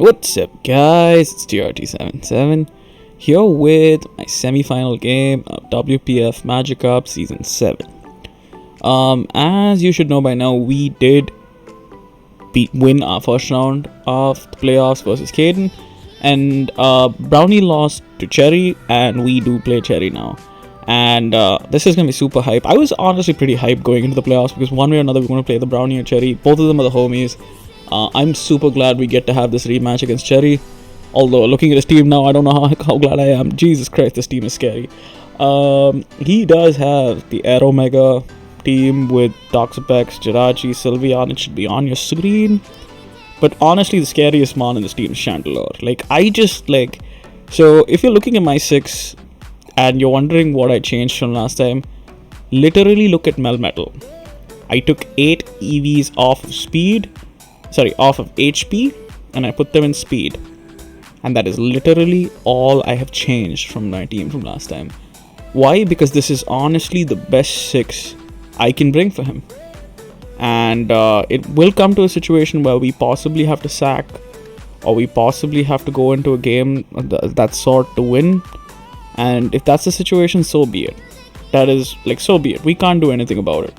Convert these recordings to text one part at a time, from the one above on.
What's up, guys? It's TRT77 here with my semi-final game of WPF Magikarp Season 7. As you should know by now, we did win our first round of the playoffs versus Caden, and Brownie lost to Cherry, and we do play Cherry now. And this is gonna be super hype. I was honestly pretty hyped going into the playoffs because one way or another we're gonna play the Brownie or Cherry. Both of them are the homies. I'm super glad we get to have this rematch against Cherry. Although, looking at his team now, I don't know how glad I am. Jesus Christ, this team is scary. He does have the Aero Mega team with Toxapex, Jirachi, Sylveon. It should be on your screen. But honestly, the scariest mon in this team is Chandelure. So if you're looking at my 6 and you're wondering what I changed from last time, literally look at Melmetal. I took 8 EVs off of HP, and I put them in speed. And that is literally all I have changed from my team from last time. Why? Because this is honestly the best 6 I can bring for him. And it will come to a situation where we possibly have to sack, or we possibly have to go into a game that sort to win. And if that's the situation, so be it. So be it. We can't do anything about it.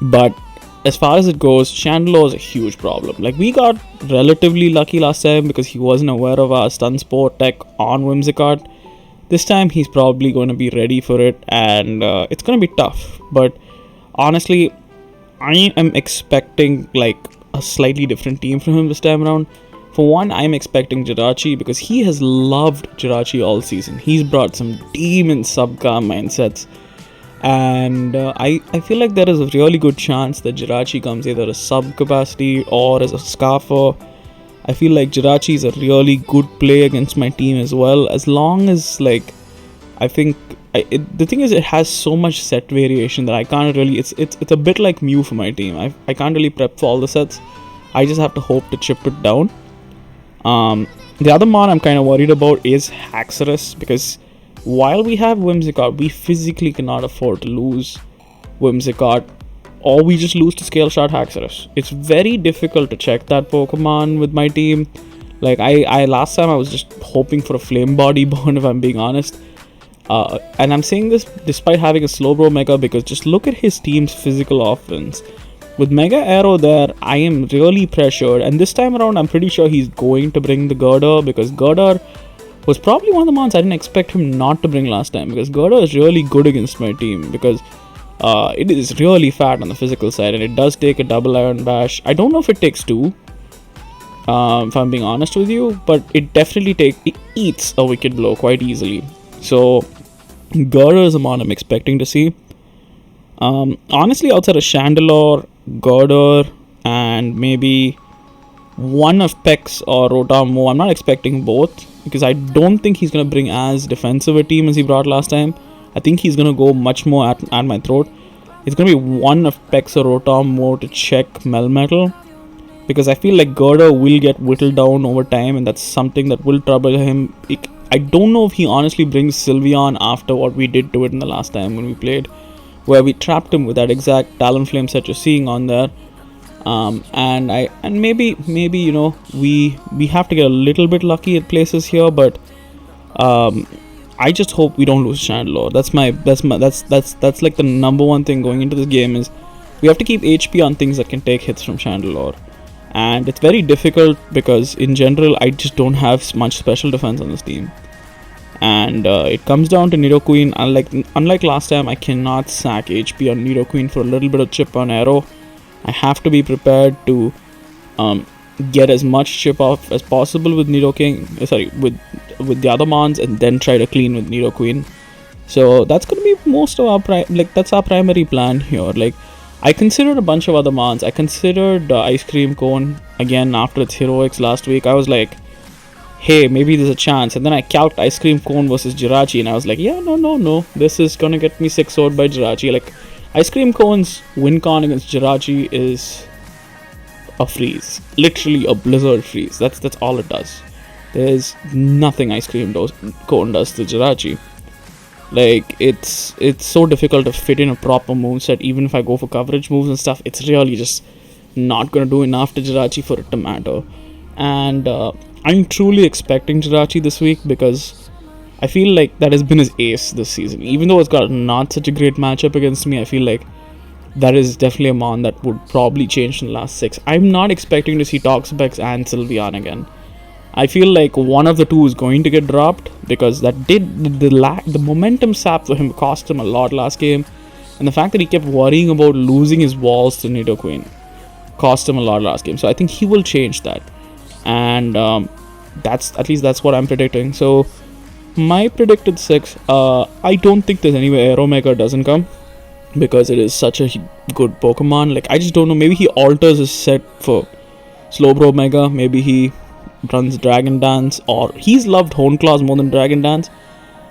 But as far as it goes, Chandelure is a huge problem. We got relatively lucky last time because he wasn't aware of our stun sport tech on Whimsicott. This time he's probably going to be ready for it, and it's going to be tough. But honestly, I am expecting a slightly different team from him this time around. For one, I'm expecting Jirachi because he has loved Jirachi all season. He's brought some demon sub-calm mindsets. And I feel like there is a really good chance that Jirachi comes either as sub capacity or as a Scarfer. I feel like Jirachi is a really good play against my team as well, as long as the thing is, it has so much set variation that I can't really, it's a bit like Mew for my team. I can't really prep for all the sets. I just have to hope to chip it down. The other mon I'm kind of worried about is Haxorus, because while we have Whimsicott, we physically cannot afford to lose Whimsicott, or we just lose to Scale Shot Haxorus. It's very difficult to check that Pokemon with my team. I last time I was just hoping for a Flame Body burn, if I'm being honest. And I'm saying this despite having a Slowbro Mega, because just look at his team's physical offense. With Mega Arrow there, I am really pressured, and this time around I'm pretty sure he's going to bring the Girder, because Girder was probably one of the mons I didn't expect him not to bring last time, because Girder is really good against my team, because it is really fat on the physical side, and it does take a double Iron Bash. I don't know if it takes 2, if I'm being honest with you, but it definitely eats a Wicked Blow quite easily. So Girder is a mon I'm expecting to see. Honestly, outside of Chandelure, Girder, and maybe one of Pex or Rotom, I'm not expecting both, because I don't think he's going to bring as defensive a team as he brought last time. I think he's going to go much more at my throat. It's going to be one of Pex or Rotom more to check Melmetal, because I feel like Girder will get whittled down over time, and that's something that will trouble him. I don't know if he honestly brings Sylveon after what we did to it in the last time when we played, where we trapped him with that exact Talonflame set you're seeing on there. And maybe we have to get a little bit lucky at places here, but I just hope we don't lose Chandelure. That's like the number one thing going into this game, is we have to keep HP on things that can take hits from Chandelure, and it's very difficult because in general I just don't have much special defense on this team, and it comes down to Nidoqueen. Unlike last time, I cannot sack HP on Nidoqueen for a little bit of chip on Arrow. I have to be prepared to get as much chip off as possible with with the other mons, and then try to clean with Nidoqueen. So that's going to be most of our that's our primary plan here. I considered a bunch of other mons. I considered Ice Cream Cone again after its heroics last week. I was like, hey, maybe there's a chance. And then I calced Ice Cream Cone versus Jirachi, and I was like, yeah, no, this is gonna get me 6-0'd by Jirachi. Ice Cream Cone's win con against Jirachi is a freeze. Literally a blizzard freeze. That's all it does. There's nothing Ice Cream Cone does to Jirachi. It's so difficult to fit in a proper moveset, even if I go for coverage moves and stuff. It's really just not going to do enough to Jirachi for it to matter. And I'm truly expecting Jirachi this week because I feel like that has been his ace this season. Even though it's got not such a great matchup against me, I feel like that is definitely a mon that would probably change in the last 6. I'm not expecting to see Toxapex and Sylveon again. I feel like one of the two is going to get dropped because that did the momentum sap for him cost him a lot last game, and the fact that he kept worrying about losing his walls to Nidoqueen cost him a lot last game. So I think he will change that, and that's what I'm predicting. So my predicted 6, I don't think there's any way Aeromega doesn't come because it is such a good Pokemon. Like, I just don't know. Maybe he alters his set for Slowbro Mega. Maybe he runs Dragon Dance, or he's loved Hone Claws more than Dragon Dance,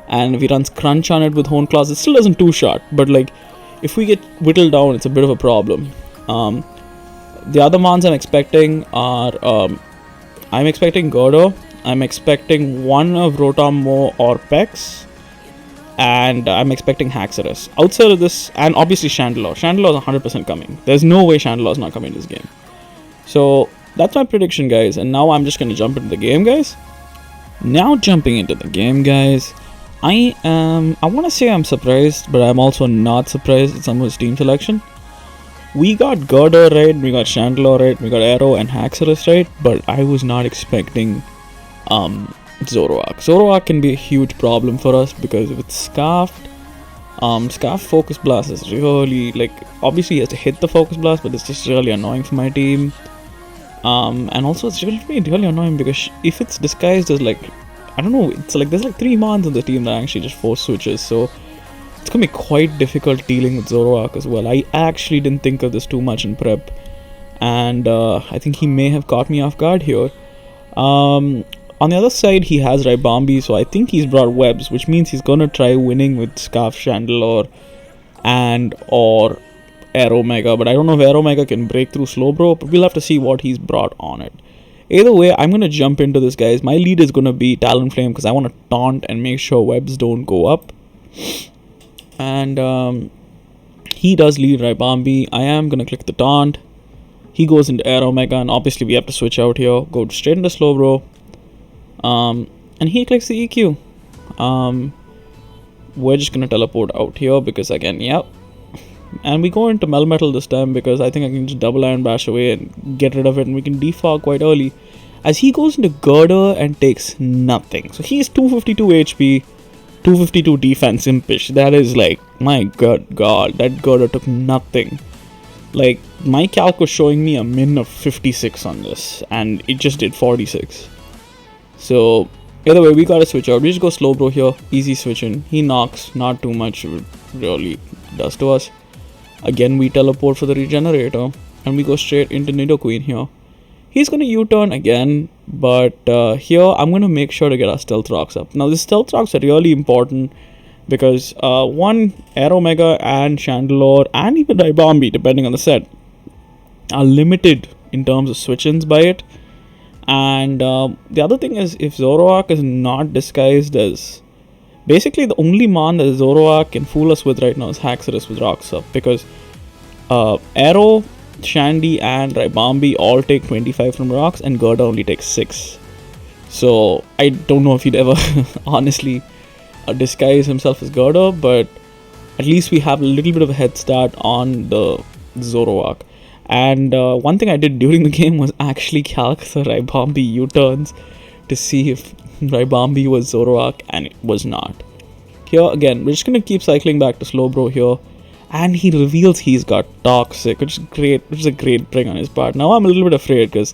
and if he runs Crunch on it with Hone Claws, it still doesn't two-shot, but like if we get whittled down, it's a bit of a problem. The other mons I'm expecting are I'm expecting Gordo, I'm expecting one of Rotom or Pex, and I'm expecting Haxorus. Outside of this, and obviously Chandelure is 100% coming. There's no way Chandelure is not coming in this game. So that's my prediction, guys, and now I'm just going to jump into the game, guys. Now jumping into the game, guys, I want to say I'm surprised, but I'm also not surprised at some of his team selection. We got Gordo right, we got Chandelure right, we got Aero and Haxorus right, but I was not expecting Zoroark. Zoroark can be a huge problem for us because if it's Scarfed, Scarf Focus Blast is really, like, obviously he has to hit the Focus Blast, but it's just really annoying for my team. And also it's really annoying because if it's disguised as, like, I don't know, it's like there's like 3 mons on the team that actually just force switches, so it's gonna be quite difficult dealing with Zoroark as well. I actually didn't think of this too much in prep, and I think he may have caught me off guard here. On the other side, he has Ribombee, so I think he's brought webs, which means he's gonna try winning with Scarf, Chandelure, and or Aeromega, but I don't know if Aeromega can break through Slowbro, but we'll have to see what he's brought on it. Either way, I'm gonna jump into this, guys. My lead is gonna be Talonflame because I want to taunt and make sure webs don't go up. And he does lead Ribombee. I am gonna click the taunt. He goes into Aeromega, and obviously we have to switch out here. Go straight into Slowbro. And he clicks the EQ. We're just gonna teleport out here because again, yep. And we go into Melmetal this time because I think I can just double iron bash away and get rid of it, and we can defog quite early. As he goes into Girder and takes nothing. So he's 252 HP, 252 defense impish. That is like, my god, that Girder took nothing. Like, my calc was showing me a min of 56 on this, and it just did 46. So either way, we gotta switch out. We just go Slowbro here, easy switching. He knocks, not too much it really does to us. Again, we teleport for the regenerator, and we go straight into Nidoqueen here. He's gonna U-turn again, but here I'm gonna make sure to get our Stealth Rocks up. Now, the Stealth Rocks are really important because one, Aeromega and Chandelure and even Ribombee, depending on the set, are limited in terms of switch-ins by it. And the other thing is, if Zoroark is not disguised as... Basically, the only mon that Zoroark can fool us with right now is Haxorus with Rocks Up, because Aero, Shandy, and Ribombee all take 25 from Rocks, and Gerda only takes 6. So, I don't know if he'd ever honestly disguise himself as Gerda, but at least we have a little bit of a head start on the Zoroark. And one thing I did during the game was actually calc the Ribombee U-turns to see if Ribombee was Zoroark, and it was not. Here again, we're just gonna keep cycling back to Slowbro here, and he reveals he's got Toxic, which is great, which is a great bring on his part. Now I'm a little bit afraid because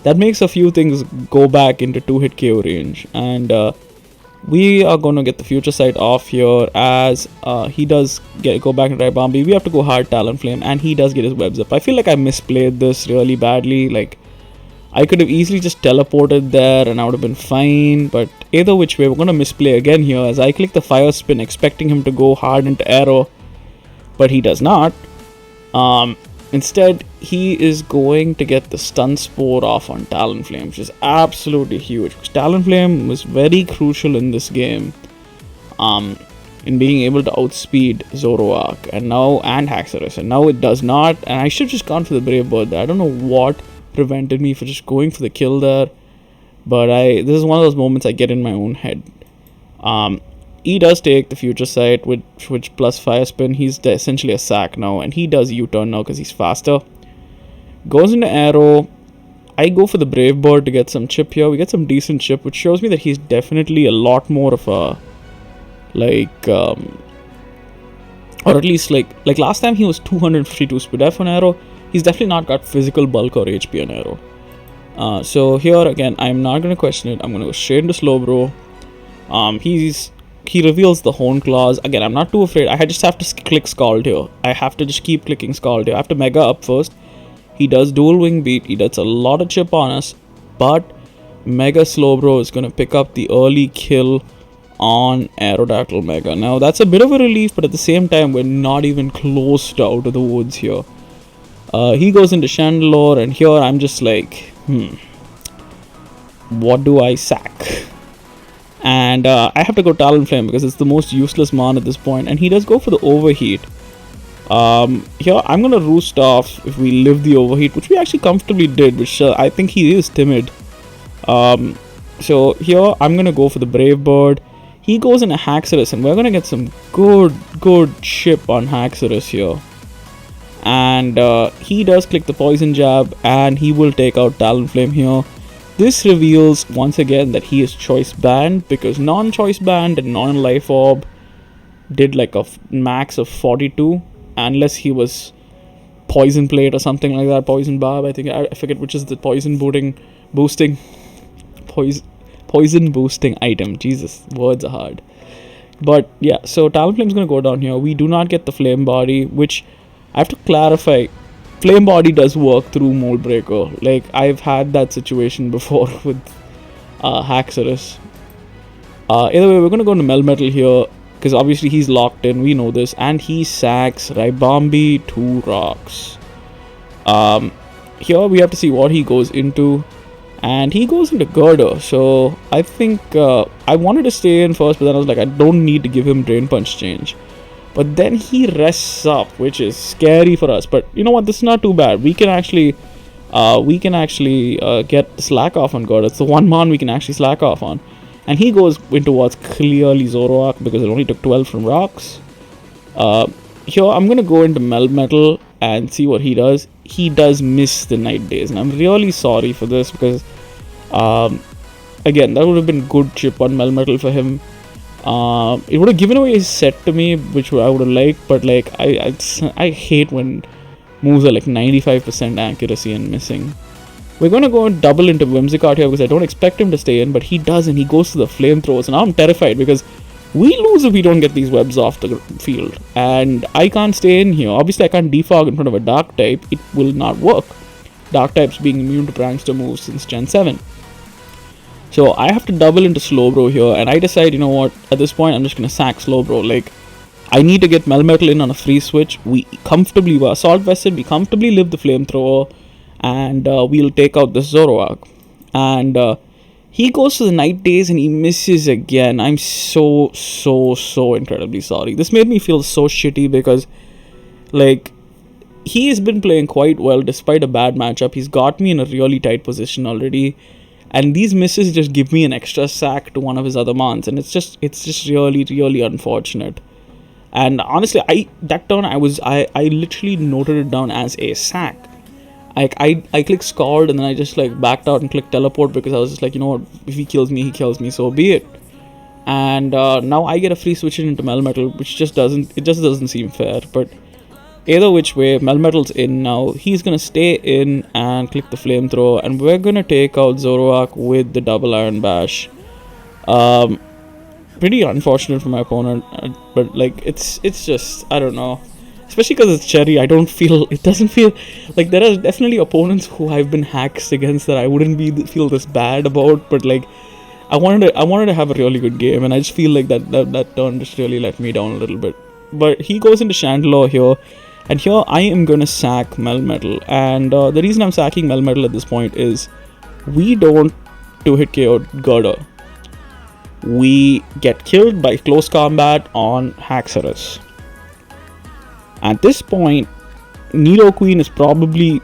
that makes a few things go back into 2-hit KO range, and we are gonna get the Future Sight off here as he does go back into Ribombee. We have to go hard Talonflame, and he does get his webs up. I feel like I misplayed this really badly. Like, I could have easily just teleported there and I would have been fine, but either which way, we're going to misplay again here as I click the Fire Spin expecting him to go hard into Aero, but he does not. Instead, he is going to get the Stun Spore off on Talonflame, which is absolutely huge, because Talonflame was very crucial in this game. in being able to outspeed Zoroark and Haxorus, and now it does not. And I should have just gone for the Brave Bird there. I don't know what prevented me from just going for the kill there, but this is one of those moments I get in my own head. He does take the Future Sight, which plus Fire Spin. He's essentially a sack now, and he does U-turn now because he's faster. Goes into Arrow. I go for the Brave Bird to get some chip here. We get some decent chip, which shows me that he's definitely a lot more of a, or at least like last time he was 252 speed F on Arrow. He's definitely not got physical bulk or HP on Arrow. So here again, I'm not going to question it. I'm going to go straight into Slowbro. He reveals the Horn Claws. Again, I'm not too afraid. I just have to click Scald here. I have to just keep clicking Scald here. I have to Mega up first. He does dual wing beat. He does a lot of chip on us, but Mega Slowbro is going to pick up the early kill on Aerodactyl Mega. Now that's a bit of a relief, but at the same time we're not even close to out of the woods here. He goes into Chandelure, and here I'm just like, what do I sack? And I have to go Talonflame because it's the most useless mon at this point, and he does go for the Overheat. Here I'm gonna Roost Off if we live the Overheat, which we actually comfortably did, which I think he is timid. So here I'm gonna go for the Brave Bird. He goes into Haxorus, and we're gonna get some good chip on Haxorus here. And he does click the Poison Jab, and he will take out Talonflame here. This reveals once again that he is choice banned, because non-choice banned and non-life orb did like a max of 42. Unless he was Poison Plate or something like that, Poison Barb, I think, I forget which is the poison boosting item. Jesus, words are hard. But yeah, so Talonflame's gonna go down here. We do not get the Flame Body, which I have to clarify. Flame Body does work through Mold Breaker. Like, I've had that situation before with Haxorus. Either way, we're gonna go into Melmetal here, because obviously he's locked in, we know this, and he sacks Ribombee 2 rocks. Here we have to see what he goes into, and he goes into Girder. So I think I wanted to stay in first, but then I was like, I don't need to give him Drain Punch change. But then he rests up, which is scary for us. But you know what? This is not too bad. We can actually get slack off on Girder. It's the one mon we can actually slack off on. And he goes into what's clearly Zoroark because it only took 12 from rocks. Here I'm going to go into Melmetal and see what he does. He does miss the Night Days, and I'm really sorry for this because, again, that would have been good chip on Melmetal for him. It would have given away his set to me, which I would have liked, but like I hate when moves are like 95% accuracy and missing. We're going to go and double into Whimsicott here because I don't expect him to stay in, but he does, and he goes to the Flamethrowers. And now I'm terrified because we lose if we don't get these webs off the field. And I can't stay in here. Obviously, I can't defog in front of a Dark type. It will not work. Dark types being immune to Prankster moves since Gen 7. So I have to double into Slowbro here, and I decide, you know what, at this point, I'm just going to sack Slowbro. Like, I need to get Melmetal in on a free switch. We comfortably were Assault Vested. We comfortably live the Flamethrower. And we'll take out the Zoroark. And he goes to the Night Days and he misses again. I'm so incredibly sorry. This made me feel so shitty because, like, he has been playing quite well despite a bad matchup. He's got me in a really tight position already. And these misses just give me an extra sack to one of his other mons. And it's just really unfortunate. And honestly, that turn I literally noted it down as a sack. I clicked Scald and then I just like backed out and clicked Teleport because I was just like, you know what, if he kills me, so be it. And now I get a free switch into Melmetal, which just doesn't seem fair. But either which way, Melmetal's in now. He's gonna stay in and click the Flamethrower, and we're gonna take out Zoroark with the double Iron Bash. Pretty unfortunate for my opponent, but like it's just, I don't know. Especially because it's Cherry, it doesn't feel like there are definitely opponents who I've been hacked against that I wouldn't feel this bad about, but like I wanted to have a really good game, and I just feel like that turn just really let me down a little bit. But he goes into Chandelure here, and here I am gonna sack Melmetal, and the reason I'm sacking Melmetal at this point is we don't 2-hit KO Girder. we get killed by close combat on Haxorus. At this point, Nidoqueen is probably,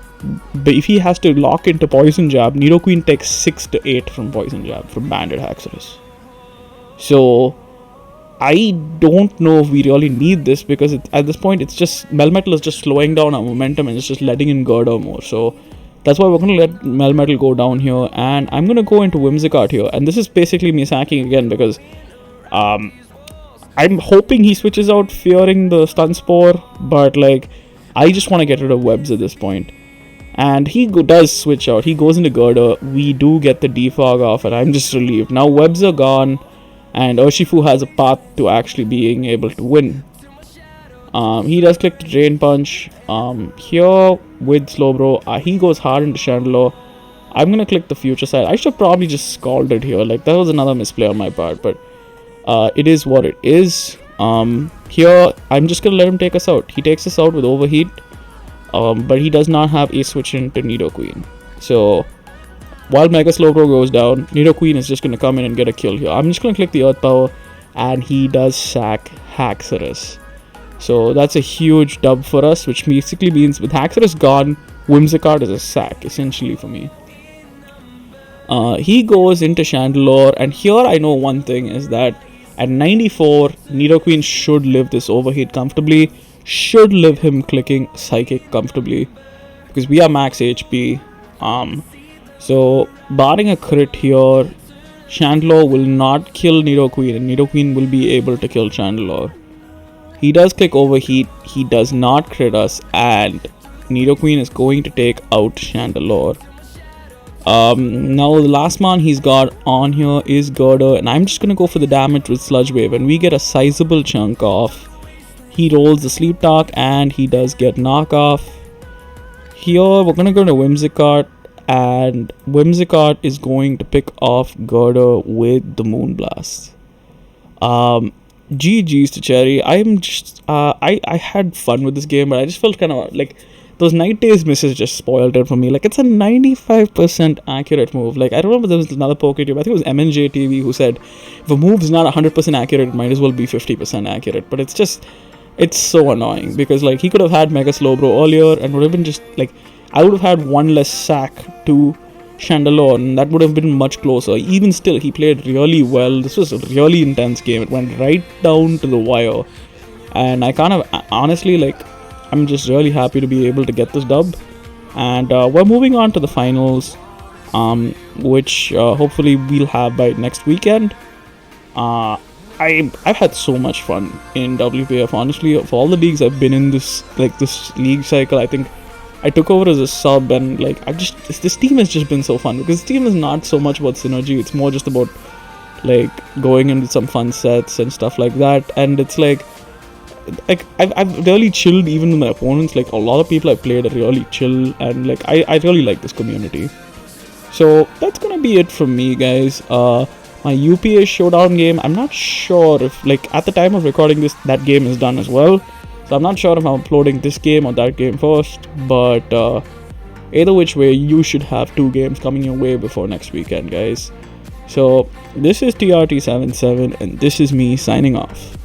if he has to lock into Poison Jab, Nidoqueen takes 6 to 8 from Poison Jab from Banded Haxorus. So I don't know if we really need this, because at this point it's just Melmetal is just slowing down our momentum and it's just letting in Girder more. So that's why we're going to let Melmetal go down here, and I'm going to go into Whimsicott here. And this is basically me sacking again, because I'm hoping he switches out fearing the Stun Spore, but like I just want to get rid of Webs at this point. And he does switch out. He goes into Girder. We do get the defog off, and I'm just relieved. Now Webs are gone, and Urshifu has a path to actually being able to win. He does click the Drain Punch. Here with Slowbro, he goes hard into Chandelure. I'm going to click the Future Sight. I should probably just scalded here. Like, that was another misplay on my part, but it is what it is. Here, I'm just going to let him take us out. He takes us out with Overheat, but he does not have a switch into Nidoqueen. So while Mega Slowbro goes down, Nidoqueen is just going to come in and get a kill here. I'm just going to click the Earth Power, and he does sack Haxorus. So that's a huge dub for us, which basically means with Haxorus gone, Whimsicott is a sack, essentially, for me. He goes into Chandelure, and here I know one thing is that at 94, Nidoqueen should live this Overheat comfortably, should live him clicking Psychic comfortably, because we are max HP. So barring a crit here, Chandelure will not kill Nidoqueen, and Nidoqueen will be able to kill Chandelure. He does click Overheat, he does not crit us, and Nidoqueen is going to take out Chandelure. Now the last man he's got on here is Girder, and I'm just going to go for the damage with Sludge Wave, and we get a sizable chunk off. He rolls the Sleep Talk, and he does get knockoff. Here we're going to go to Whimsicott, and Whimsicott is going to pick off Girder with the Moonblast. GG's to Cherry. I'm just I had fun with this game, but I just felt kind of like those Night Days misses just spoiled it for me. Like, it's a 95% accurate move. Like, I remember there was another PokeTube, I think it was MNJ TV, who said if a move's not 100% accurate, it might as well be 50% accurate. But it's just, it's so annoying, because like he could have had Mega Slowbro earlier and would have been just like, I would have had one less sack to Chandelure, and that would have been much closer. Even still, he played really well. This was a really intense game. It went right down to the wire, and I kind of honestly, like, I'm just really happy to be able to get this dub. And we're moving on to the finals, which hopefully we'll have by next weekend. I've had so much fun in WPF. Honestly, for all the leagues I've been in this league cycle, I think I took over as a sub, and like this team has just been so fun, because this team is not so much about synergy. It's more just about like going into some fun sets and stuff like that. And it's like I've really chilled even with my opponents. Like, a lot of people I've played are really chill, and like I really like this community. So that's gonna be it from me, guys. My UPA Showdown game, I'm not sure if, like, at the time of recording this, that game is done as well. So I'm not sure if I'm uploading this game or that game first, but either which way, you should have 2 games coming your way before next weekend, guys. So this is TRT77, and this is me signing off.